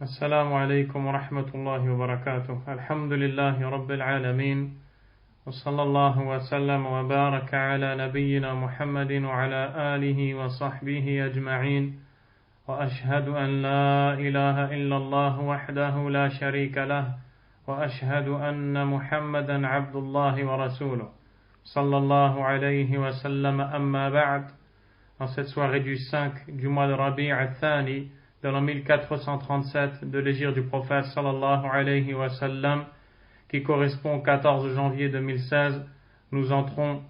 السلام عليكم ورحمة الله وبركاته. الحمد لله رب العالمين وصلى الله وسلم وبارك على نبينا محمد وعلى آله وصحبه أجمعين وأشهد أن لا إله إلا الله وحده لا شريك له وأشهد أن محمدا عبد الله ورسوله صلى الله عليه وسلم. أما بعد. En cette soirée du 5 du mois de Rabi' al-Thani de l'an 1437 de l'hégire du prophète sallallahu alayhi wa sallam, qui correspond au 14 janvier 2016, nous entrons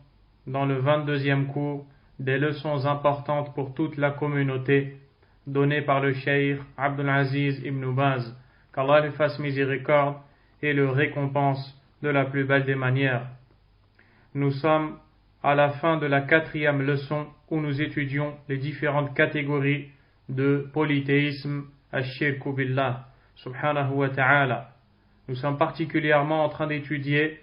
dans le 22e cours des leçons importantes pour toute la communauté données par le cheikh Abdul Aziz ibn Baz, qu'Allah lui fasse miséricorde et le récompense de la plus belle des manières. Nous sommes à la fin de la 4e leçon où nous étudions les différentes catégories de polythéisme, ash-shirku billah, subhanahu wa ta'ala. Nous sommes particulièrement en train d'étudier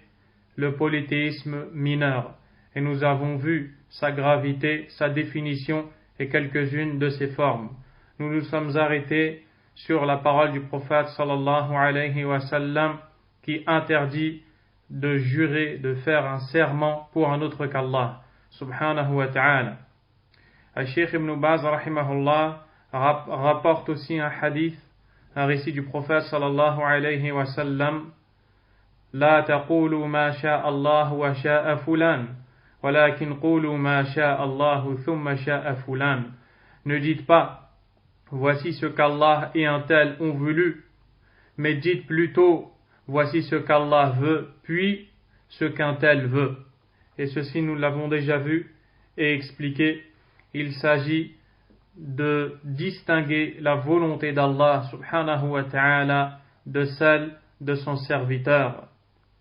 le polythéisme mineur et nous avons vu sa gravité, sa définition et quelques-unes de ses formes. Nous nous sommes arrêtés sur la parole du prophète sallallahu alayhi wa sallam qui interdit de jurer, de faire un serment pour un autre qu'Allah, subhanahu wa ta'ala. Al-Sheikh Ibn Baz, rahimahullah, rapporte aussi un hadith, un récit du prophète sallallahu alayhi wa sallam: La taqulu ma sha'a Allah wa sha'a fulan, walakin qulu ma sha'a Allah thumma sha'a fulan. Ne dites pas, voici ce qu'Allah et un tel ont voulu, mais dites plutôt, voici ce qu'Allah veut, puis ce qu'un tel veut. Et ceci, nous l'avons déjà vu et expliqué. Il s'agit de distinguer la volonté d'Allah subhanahu wa ta'ala de celle de son serviteur,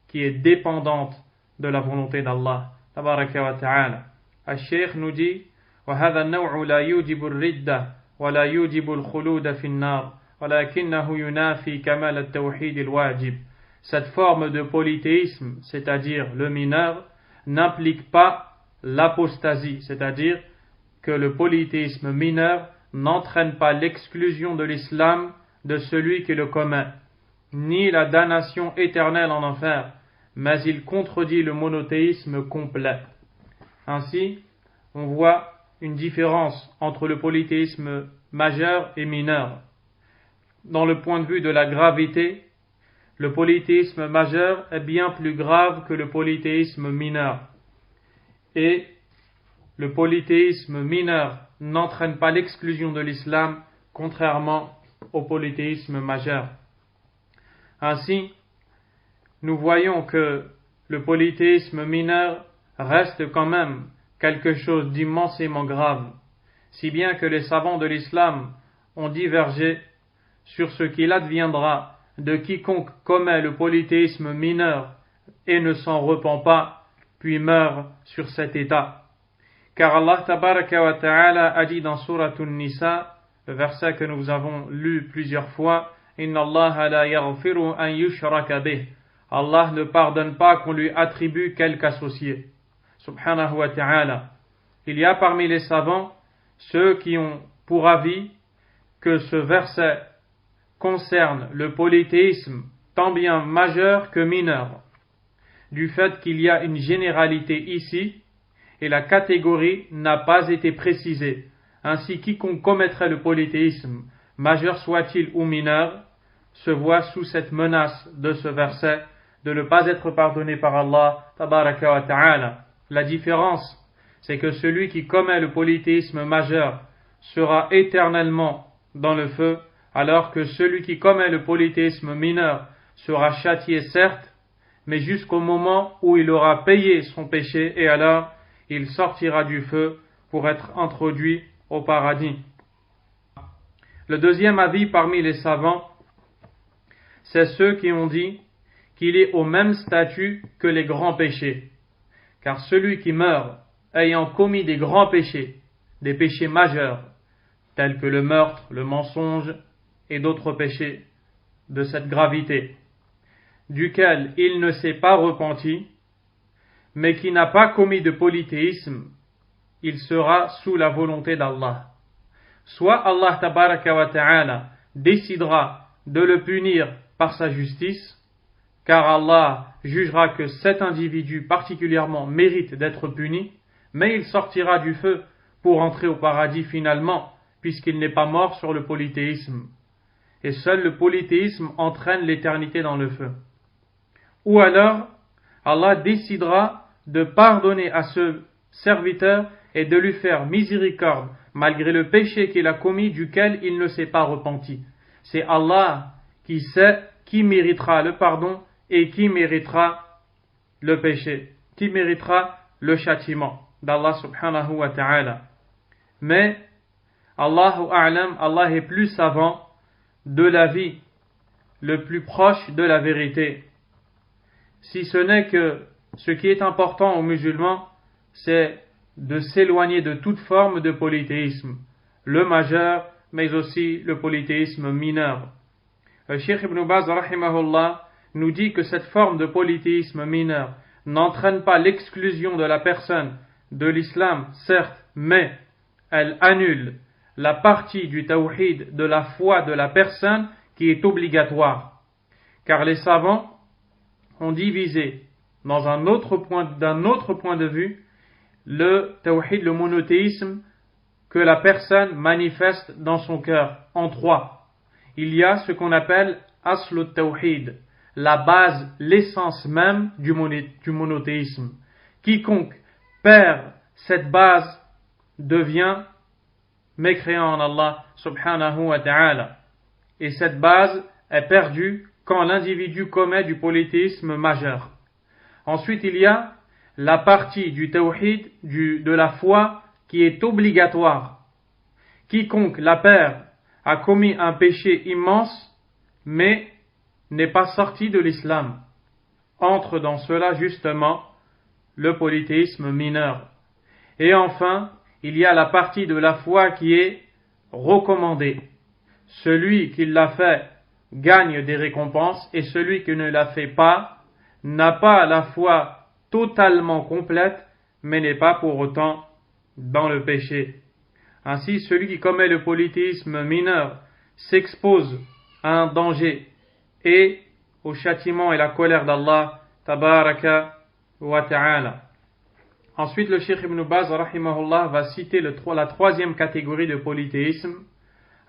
qui est dépendante de la volonté d'Allah tabaraka wa ta'ala. Al-Sheikh nous dit: وَهَذَا النَّوْعُ لَا يُوجِبُ الرِّدَّةَ وَلَا يُوجِبُ الْخُلُودَ فِي النَّارِ وَلَكِنَّهُ يُنَافِي كَمَالَ التَّوْحِيدِ الْوَاجِبِ. Cette forme de polythéisme, c'est-à-dire le mineur, n'implique pas l'apostasie, c'est-à-dire que le polythéisme mineur n'entraîne pas l'exclusion de l'islam de celui qui le commet, ni la damnation éternelle en enfer, mais il contredit le monothéisme complet. Ainsi, on voit une différence entre le polythéisme majeur et mineur. Dans le point de vue de la gravité, le polythéisme majeur est bien plus grave que le polythéisme mineur. Et le polythéisme mineur n'entraîne pas l'exclusion de l'islam, contrairement au polythéisme majeur. Ainsi, nous voyons que le polythéisme mineur reste quand même quelque chose d'immensément grave, si bien que les savants de l'islam ont divergé sur ce qu'il adviendra de quiconque commet le polythéisme mineur et ne s'en repent pas, puis meurt sur cet état. Car Allah tabaraka wa ta'ala a dit dans Surat An-Nisa, le verset que nous avons lu plusieurs fois: Inna Allah la yaghfiru an yushraka bih. Allah ne pardonne pas qu'on lui attribue quelque associé. Subhanahu wa ta'ala. Il y a parmi les savants ceux qui ont pour avis que ce verset concerne le polythéisme tant bien majeur que mineur, du fait qu'il y a une généralité ici et la catégorie n'a pas été précisée. Ainsi, quiconque commettrait le polythéisme, majeur soit-il ou mineur, se voit sous cette menace de ce verset de ne pas être pardonné par Allah tabaraka wa ta'ala. La différence, c'est que celui qui commet le polythéisme majeur sera éternellement dans le feu, alors que celui qui commet le polythéisme mineur sera châtié certes, mais jusqu'au moment où il aura payé son péché, et alors il sortira du feu pour être introduit au paradis. Le deuxième avis parmi les savants, c'est ceux qui ont dit qu'il est au même statut que les grands péchés. Car celui qui meurt ayant commis des grands péchés, des péchés majeurs, tels que le meurtre, le mensonge et d'autres péchés de cette gravité, duquel il ne s'est pas repenti, mais qui n'a pas commis de polythéisme, il sera sous la volonté d'Allah. Soit Allah tabaraka wa ta'ala décidera de le punir par sa justice, car Allah jugera que cet individu particulièrement mérite d'être puni, mais il sortira du feu pour entrer au paradis finalement, puisqu'il n'est pas mort sur le polythéisme. Et seul le polythéisme entraîne l'éternité dans le feu. Ou alors, Allah décidera de pardonner à ce serviteur et de lui faire miséricorde malgré le péché qu'il a commis duquel il ne s'est pas repenti. C'est Allah qui sait qui méritera le pardon et qui méritera le péché, qui méritera le châtiment d'Allah subhanahu wa ta'ala. Mais Allahu a'lam, Allah est plus savant de la vie, le plus proche de la vérité. Si ce n'est que ce qui est important aux musulmans, c'est de s'éloigner de toute forme de polythéisme, le majeur, mais aussi le polythéisme mineur. Le Cheikh Ibn Baz, rahimahullah, nous dit que cette forme de polythéisme mineur n'entraîne pas l'exclusion de la personne de l'islam, certes, mais elle annule la partie du tawhid de la foi de la personne qui est obligatoire. Car les savants ont divisé d'un autre point de vue le tawhid, le monothéisme que la personne manifeste dans son cœur en trois. Il y a ce qu'on appelle aslu tawhid, la base, l'essence même du monothéisme. Quiconque perd cette base devient mécréant en Allah subhanahu wa ta'ala. Et cette base est perdue quand l'individu commet du polythéisme majeur. Ensuite, il y a la partie du tawhid, de la foi, qui est obligatoire. Quiconque la perd a commis un péché immense, mais n'est pas sorti de l'islam. Entre dans cela justement le polythéisme mineur. Et enfin, il y a la partie de la foi qui est recommandée. Celui qui l'a fait gagne des récompenses et celui qui ne l'a fait pas n'a pas la foi totalement complète, mais n'est pas pour autant dans le péché. Ainsi, celui qui commet le polythéisme mineur s'expose à un danger et au châtiment et la colère d'Allah tabaraka wa ta'ala. Ensuite, le Cheikh Ibn Baz rahimahullah va citer la troisième catégorie de polythéisme,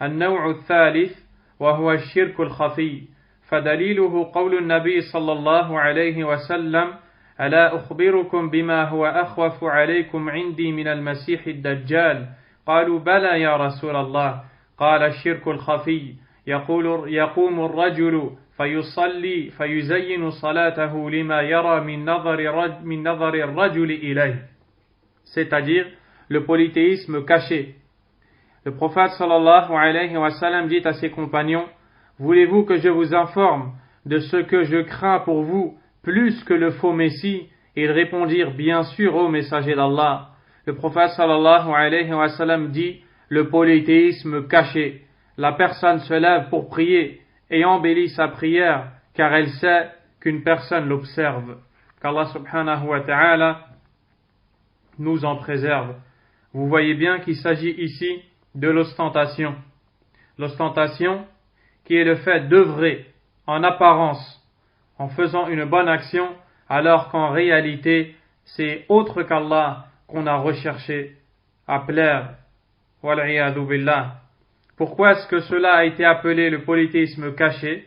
النوع الثالث وهو الشرك الخفي فدليله قول النبي صلى الله عليه وسلم ألا أخبركم بما هو أخوف عليكم عندي من المسيح الدجال قالوا بلى يا رسول الله قال الشرك الخفي يقوم الرجل فيصلي فيزين صلاته لما يرى من نظر الرجل إليه, c'est-à-dire le polythéisme caché. Le prophète sallallahu alayhi wa sallam dit à ses compagnons: voulez-vous que je vous informe de ce que je crains pour vous plus que le faux messie? Et ils répondirent: bien sûr, ô messager d'Allah. Le prophète sallallahu alayhi wa sallam dit: le polythéisme caché. La personne se lève pour prier et embellit sa prière car elle sait qu'une personne l'observe. Qu'Allah subhanahu wa ta'ala nous en préserve. Vous voyez bien qu'il s'agit ici de l'ostentation. L'ostentation qui est le fait d'œuvrer en apparence en faisant une bonne action alors qu'en réalité c'est autre qu'Allah qu'on a recherché à plaire. Wal'iyadu billah. Pourquoi est-ce que cela a été appelé le polythéisme caché?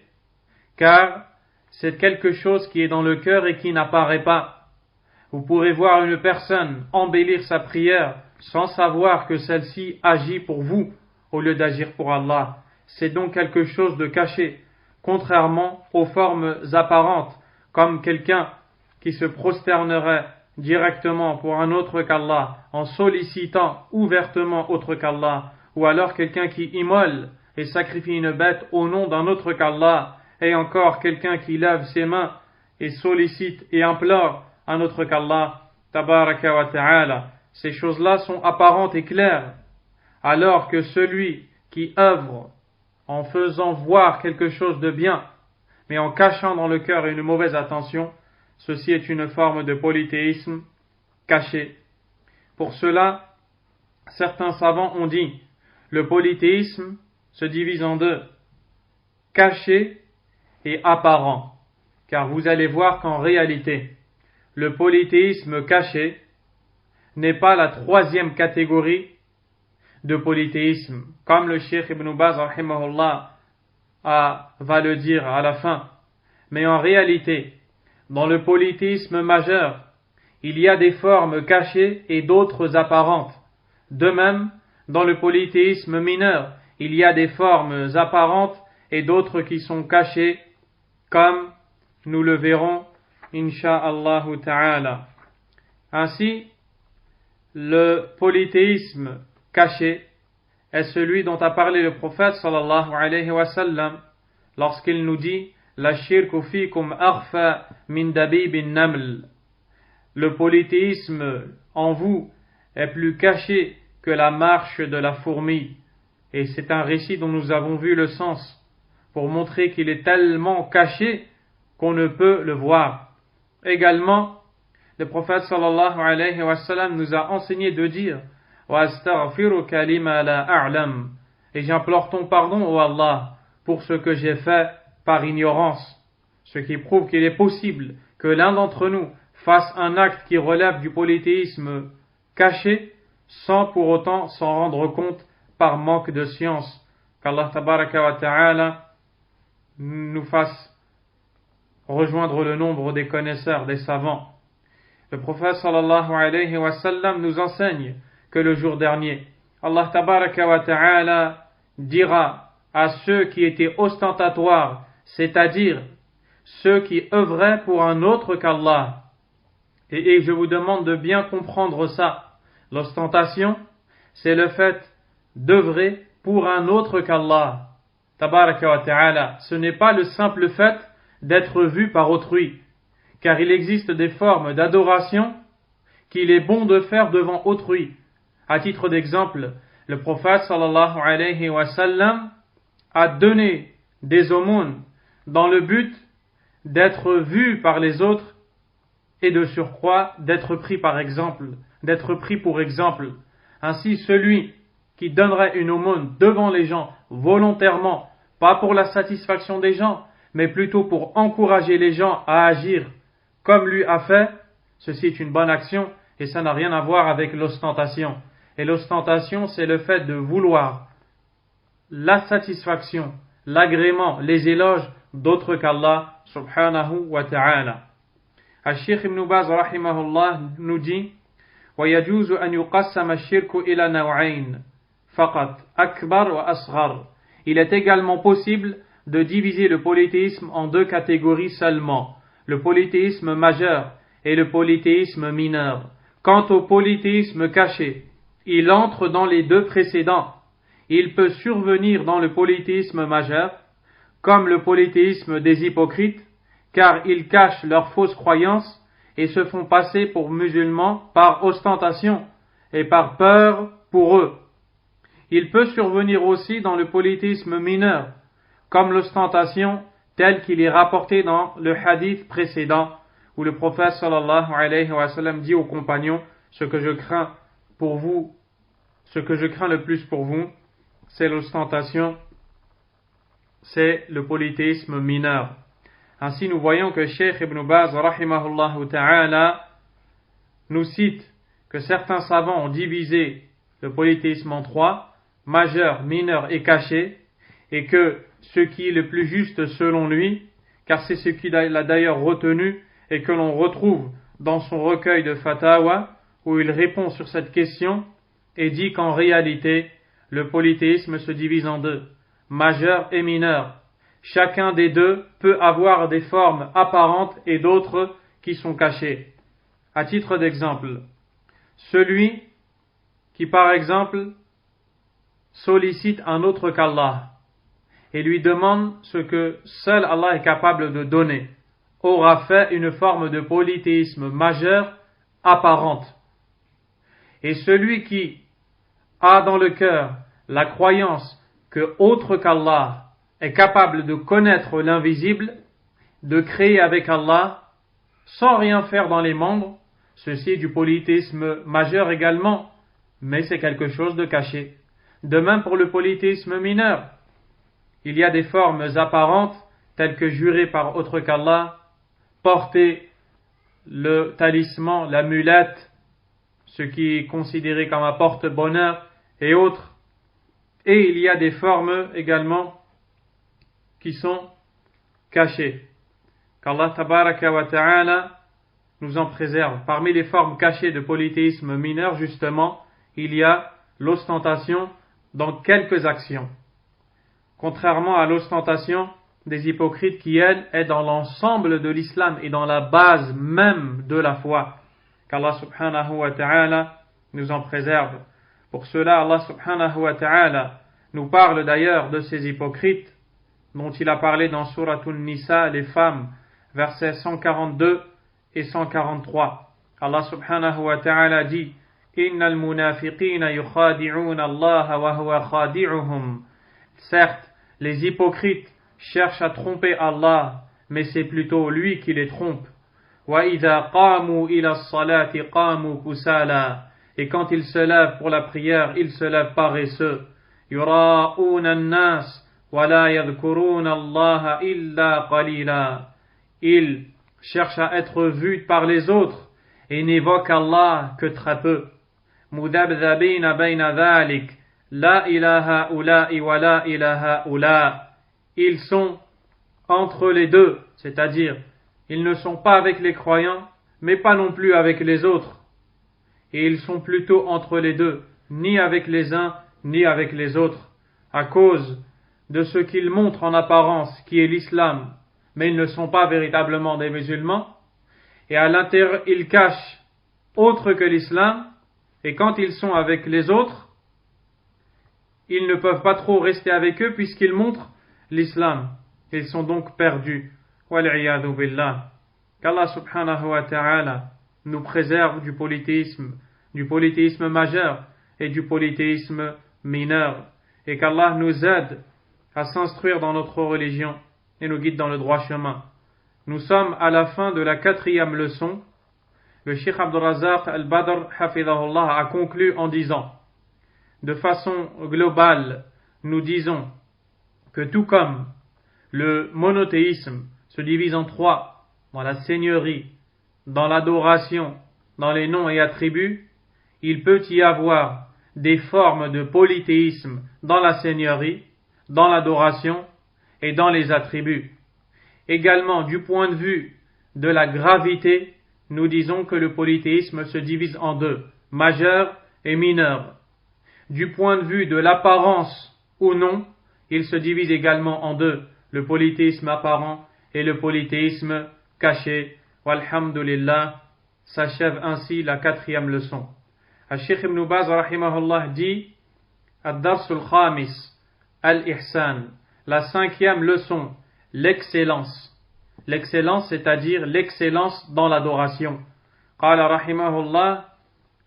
Car c'est quelque chose qui est dans le cœur et qui n'apparaît pas. Vous pourrez voir une personne embellir sa prière sans savoir que celle-ci agit pour vous au lieu d'agir pour Allah. C'est donc quelque chose de caché, contrairement aux formes apparentes, comme quelqu'un qui se prosternerait directement pour un autre qu'Allah, en sollicitant ouvertement autre qu'Allah, ou alors quelqu'un qui immole et sacrifie une bête au nom d'un autre qu'Allah, et encore quelqu'un qui lève ses mains et sollicite et implore un autre qu'Allah, tabaraka wa ta'ala. Ces choses-là sont apparentes et claires, alors que celui qui œuvre en faisant voir quelque chose de bien, mais en cachant dans le cœur une mauvaise attention, ceci est une forme de polythéisme caché. Pour cela, certains savants ont dit, le polythéisme se divise en deux. caché et apparent. Car vous allez voir qu'en réalité, le polythéisme caché n'est pas la troisième catégorie de polythéisme, comme le Cheikh Ibn Baz rahimahullah va le dire à la fin. Mais en réalité, dans le polythéisme majeur, il y a des formes cachées et d'autres apparentes. De même, dans le polythéisme mineur, il y a des formes apparentes et d'autres qui sont cachées, comme nous le verrons, insha'Allah ta'ala. Ainsi, le polythéisme caché est celui dont a parlé le prophète sallallahu alayhi wa sallam lorsqu'il nous dit la shirku fikum akhfa min dabibin naml. Le polythéisme en vous est plus caché que la marche de la fourmi. Et c'est un récit dont nous avons vu le sens pour montrer qu'il est tellement caché qu'on ne peut le voir. Également, le prophète sallallahu alayhi wa sallam nous a enseigné de dire wa astaghfiruka lima la a'lam, et j'implore ton pardon, ô Allah, pour ce que j'ai fait par ignorance. Ce qui prouve qu'il est possible que l'un d'entre nous fasse un acte qui relève du polythéisme caché sans pour autant s'en rendre compte par manque de science. Qu'Allah tabaraka wa ta'ala nous fasse rejoindre le nombre des connaisseurs, des savants. Le prophète sallallahu alayhi wa sallam nous enseigne que le jour dernier, Allah tabaraka wa ta'ala dira à ceux qui étaient ostentatoires, c'est-à-dire ceux qui œuvraient pour un autre qu'Allah. Et je vous demande de bien comprendre ça. L'ostentation, c'est le fait d'œuvrer pour un autre qu'Allah. Tabaraka wa ta'ala. Ce n'est pas le simple fait d'être vu par autrui. Car il existe des formes d'adoration qu'il est bon de faire devant autrui. À titre d'exemple, le prophète sallallahu alayhi wa sallam a donné des aumônes dans le but d'être vu par les autres et de surcroît d'être pris par exemple, d'être pris pour exemple. Ainsi, celui qui donnerait une aumône devant les gens volontairement, pas pour la satisfaction des gens, mais plutôt pour encourager les gens à agir comme lui a fait, ceci est une bonne action et ça n'a rien à voir avec l'ostentation. Et l'ostentation, c'est le fait de vouloir la satisfaction, l'agrément, les éloges d'autres qu'Allah subhanahu wa ta'ala. Al-Sheikh Ibn Baz rahimahullah nous dit وَيَجُوزُ أَنْ يُقَسَّمَ الشِّرْكُ إِلَى نَوْعَيْنِ فَقَطْ أَكْبَرْ وَأَصْغَرْ. Il est également possible de diviser le polythéisme en deux catégories seulement, le polythéisme majeur et le polythéisme mineur. Quant au polythéisme caché, il entre dans les deux précédents. Il peut survenir dans le polythéisme majeur, comme le polythéisme des hypocrites, car ils cachent leurs fausses croyances et se font passer pour musulmans par ostentation et par peur pour eux. Il peut survenir aussi dans le polythéisme mineur, comme l'ostentation tel qu'il est rapporté dans le hadith précédent, où le prophète sallallahu alayhi wa sallam dit aux compagnons, ce que je crains le plus pour vous, c'est l'ostentation, c'est le polythéisme mineur. Ainsi, nous voyons que Cheikh Ibn Baz, rahimahullah ta'ala, nous cite que certains savants ont divisé le polythéisme en trois, majeur, mineur et caché, et que ce qui est le plus juste selon lui, car c'est ce qu'il a d'ailleurs retenu et que l'on retrouve dans son recueil de Fatawa, où il répond sur cette question et dit qu'en réalité, le polythéisme se divise en deux, majeur et mineur. Chacun des deux peut avoir des formes apparentes et d'autres qui sont cachées. À titre d'exemple, celui qui par exemple sollicite un autre qu'Allah et lui demande ce que seul Allah est capable de donner, aura fait une forme de polythéisme majeur apparente. Et celui qui a dans le cœur la croyance que autre qu'Allah est capable de connaître l'invisible, de créer avec Allah, sans rien faire dans les membres, ceci est du polythéisme majeur également, mais c'est quelque chose de caché. De même pour le polythéisme mineur. il y a des formes apparentes, telles que jurer par autre qu'Allah, porter le talisman, l'amulette, ce qui est considéré comme un porte-bonheur et autres. Et il y a des formes également qui sont cachées. Qu'Allah tabaraka wa ta'ala nous en préserve. Parmi les formes cachées de polythéisme mineur, justement, il y a l'ostentation dans quelques actions. Contrairement à l'ostentation des hypocrites qui, elle, est dans l'ensemble de l'islam et dans la base même de la foi. Qu'Allah subhanahu wa ta'ala nous en préserve. Pour cela, Allah subhanahu wa ta'ala nous parle d'ailleurs de ces hypocrites dont il a parlé dans Surat An-Nisa, les femmes, versets 142 et 143. Allah subhanahu wa ta'ala dit: Innal munafiqina yukhadi'una Allah wa huwa khadi'uhum. Certes, les hypocrites cherchent à tromper Allah, mais c'est plutôt lui qui les trompe. Wa idha qamu ila as-salati qamu kusala. Et quand ils se lèvent pour la prière, ils se lèvent paresseux. Yura'una an-nas wa la yadhkuruna Allah illa qalila. Ils cherchent à être vus par les autres et n'évoquent Allah que très peu. Mudabdhabina bayna dhalik. La ilaha ula'i wa la ilaha ula'. Ils sont entre les deux, c'est-à-dire, ils ne sont pas avec les croyants, mais pas non plus avec les autres. Et ils sont plutôt entre les deux, ni avec les uns, ni avec les autres, à cause de ce qu'ils montrent en apparence, qui est l'islam, mais ils ne sont pas véritablement des musulmans, et à l'intérieur, ils cachent autre que l'islam, et quand ils sont avec les autres, ils ne peuvent pas trop rester avec eux puisqu'ils montrent l'islam. Ils sont donc perdus. Wal'iyadu billah. Qu'Allah subhanahu wa ta'ala nous préserve du polythéisme majeur et du polythéisme mineur. Et qu'Allah nous aide à s'instruire dans notre religion et nous guide dans le droit chemin. Nous sommes à la fin de la 4e leçon. Le Cheikh Abdul Razzaq al-Badr hafidahullah a conclu en disant: de façon globale, nous disons que tout comme le monothéisme se divise en 3, dans la seigneurie, dans l'adoration, dans les noms et attributs, il peut y avoir des formes de polythéisme dans la seigneurie, dans l'adoration et dans les attributs. Également, du point de vue de la gravité, nous disons que le polythéisme se divise en 2, majeur et mineur. Du point de vue de l'apparence ou non, il se divise également en 2, le polythéisme apparent et le polythéisme caché. Walhamdulillah, s'achève ainsi la 4e leçon. Al-Sheikh Ibn Baz rahimahullah dit: Ad-Darsul Khamis, Al-Ihsan, la 5e leçon, l'excellence. L'excellence, c'est-à-dire l'excellence dans l'adoration. Qala rahimahullah,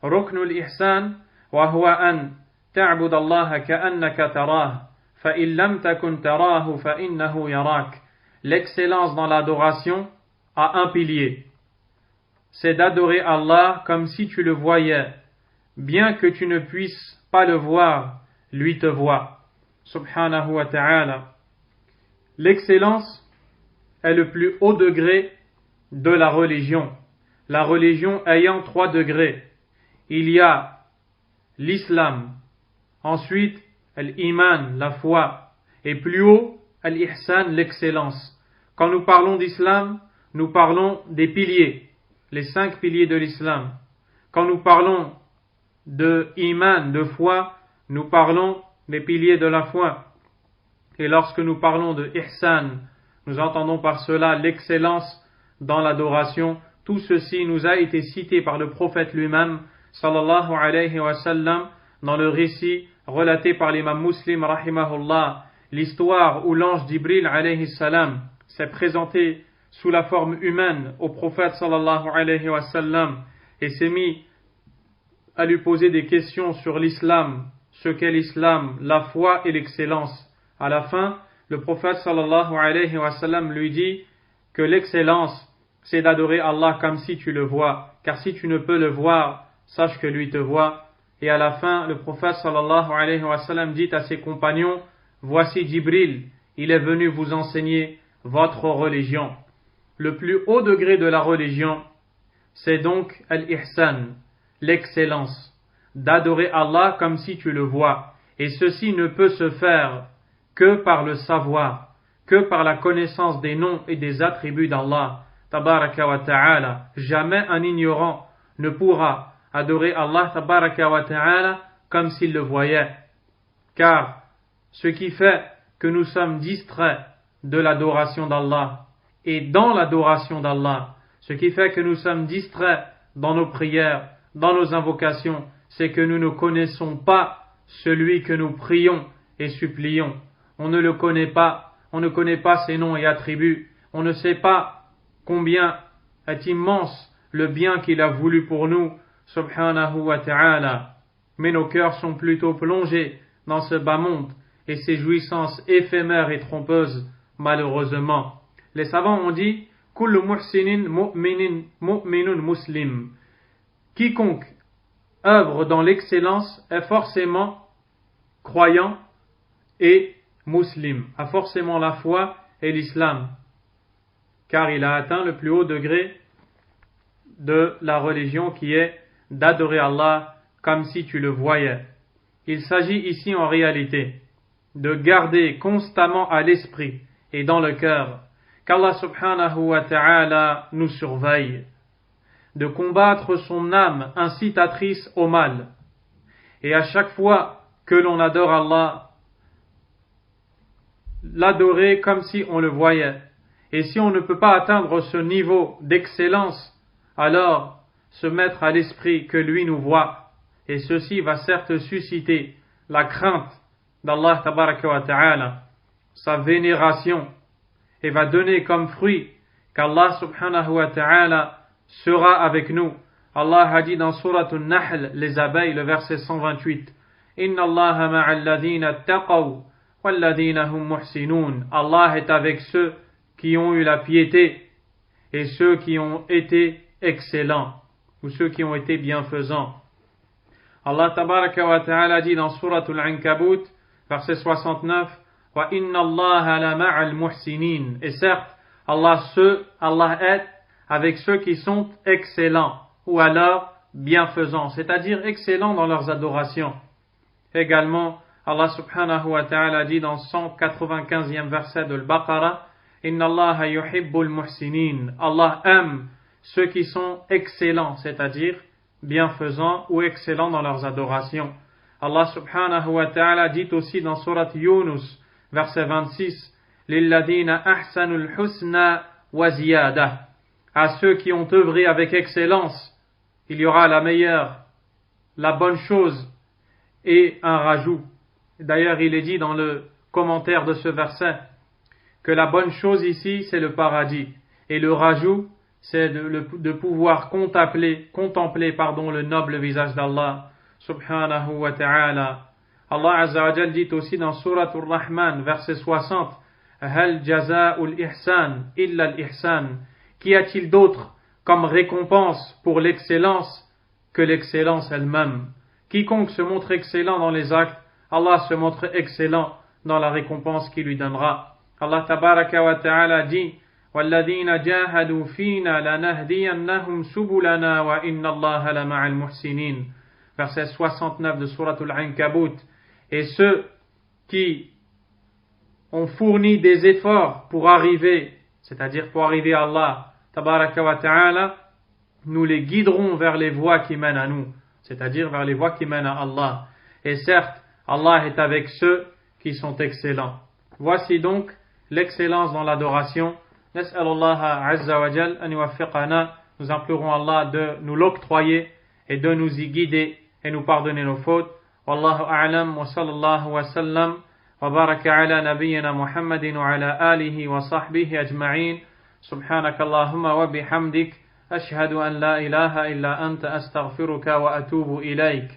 Ruknul Ihsan, wa huwa an ta'bud Allah ka'annaka tarah, fa in lam takun tarahu fa innahu yarak. L'excellence dans l'adoration a un pilier. C'est d'adorer Allah comme si tu le voyais, bien que tu ne puisses pas le voir, lui te voit. Subhanahu wa ta'ala. L'excellence est le plus haut degré de la religion. La religion ayant 3 degrés. Il y a l'islam, ensuite l'iman, la foi, et plus haut, l'ihsan, l'excellence. Quand nous parlons d'islam, nous parlons des piliers, les 5 piliers de l'islam. Quand nous parlons de iman, de foi, nous parlons des piliers de la foi. Et lorsque nous parlons de ihsan, nous entendons par cela l'excellence dans l'adoration. Tout ceci nous a été cité par le prophète lui-même, sallallahu alayhi wa sallam, dans le récit relaté par l'imam Muslim, rahimahullah, l'histoire où l'ange Jibril, alayhi salam, s'est présenté sous la forme humaine au prophète, sallallahu alayhi wa sallam, et s'est mis à lui poser des questions sur l'islam, ce qu'est l'islam, la foi et l'excellence. À la fin, le prophète sallallahu alayhi wa sallam lui dit que l'excellence, c'est d'adorer Allah comme si tu le vois, car si tu ne peux le voir, sache que lui te voit. Et à la fin, le prophète sallallahu alayhi wa sallam dit à ses compagnons: voici Jibril, il est venu vous enseigner votre religion. Le plus haut degré de la religion, c'est donc al-ihsan, l'excellence, d'adorer Allah comme si tu le vois. Et ceci ne peut se faire que par le savoir, que par la connaissance des noms et des attributs d'Allah, tabaraka wa ta'ala. Jamais un ignorant ne pourra adorer Allah, tabaraka wa ta'ala, comme s'il le voyait. Car ce qui fait que nous sommes distraits de l'adoration d'Allah et dans l'adoration d'Allah, ce qui fait que nous sommes distraits dans nos prières, dans nos invocations, c'est que nous ne connaissons pas celui que nous prions et supplions. On ne le connaît pas, on ne connaît pas ses noms et attributs, on ne sait pas combien est immense le bien qu'il a voulu pour nous, subhanahu wa ta'ala. Mais nos cœurs sont plutôt plongés dans ce bas monde et ces jouissances éphémères et trompeuses, malheureusement. Les savants ont dit Kullu muhsinin mu'minun muslim. Quiconque œuvre dans l'excellence est forcément croyant et musulman, a forcément la foi et l'islam, car il a atteint le plus haut degré de la religion qui est d'adorer Allah comme si tu le voyais. Il s'agit ici en réalité de garder constamment à l'esprit et dans le cœur qu'Allah subhanahu wa ta'ala nous surveille, de combattre son âme incitatrice au mal. Et à chaque fois que l'on adore Allah, l'adorer comme si on le voyait. Et si on ne peut pas atteindre ce niveau d'excellence, alors se mettre à l'esprit que lui nous voit. Et ceci va certes susciter la crainte d'Allah tabaraka wa ta'ala, sa vénération, et va donner comme fruit qu'Allah subhanahu wa ta'ala sera avec nous. Allah a dit dans Surat An-Nahl, les abeilles, le verset 128, Inna Allaha ma'al ladhina taqaw wal ladhina hum muhsinun. Allah est avec ceux qui ont eu la piété et ceux qui ont été excellents ou ceux qui ont été bienfaisants. Allah tabaraka wa ta'ala dit dans Surat Al-Ankabut, verset 69, Wa inna Allaha la ma'al muhsinin. Et certes, Allah est avec ceux qui sont excellents ou alors bienfaisants, c'est-à-dire excellents dans leurs adorations. Également, Allah subhanahu wa ta'ala dit dans 195e verset de Al-Baqarah, Inna Allaha yuhibbul muhsinin. Allah aime ceux qui sont excellents, c'est-à-dire bienfaisants ou excellents dans leurs adorations. Allah subhanahu wa ta'ala dit aussi dans Surat Yunus, verset 26, Lilladina ahsanul husna wa ziyada. À ceux qui ont œuvré avec excellence, il y aura la meilleure, la bonne chose et un rajout. D'ailleurs, il est dit dans le commentaire de ce verset que la bonne chose ici, c'est le paradis. Et le rajout, c'est de pouvoir contempler le noble visage d'Allah, subhanahu wa ta'ala. Allah azza wa jal dit aussi dans Surat Ar-Rahman, verset 60, Hal jaza'ul ihsan illa al-ihsan. Qu'y a-t-il d'autre comme récompense pour l'excellence que l'excellence elle-même? Quiconque se montre excellent dans les actes, Allah se montre excellent dans la récompense qu'il lui donnera. Allah tabaraka wa ta'ala dit وَالَّذِينَ جَاهَدُوا فِينَا لَنَهْدِيَنَّهُمْ سُبُلَنَا وَإِنَّ اللَّهَ لَمَعَ الْمُحْسِنِينَ. Verset 69 de Surat Al-Ankabut. Et ceux qui ont fourni des efforts pour arriver, c'est-à-dire pour arriver à Allah tabaraka wa ta'ala, nous les guiderons vers les voies qui mènent à nous, c'est-à-dire vers les voies qui mènent à Allah. Et certes, Allah est avec ceux qui sont excellents. Voici donc l'excellence dans l'adoration. Nas'alullah azza wa jal an yuwaffiqana. Nous implorons Allah de nous l'octroyer et de nous y guider et nous pardonner nos fautes. Wallahu a'lam wa sallallahu wa sallam wa baraka ala nabiyyina Muhammadin wa ala alihi wa sahbihi ajma'in. Subhanakallahumma wa bihamdik. أشهد أن لا إله إلا أنت أستغفرك وأتوب إليك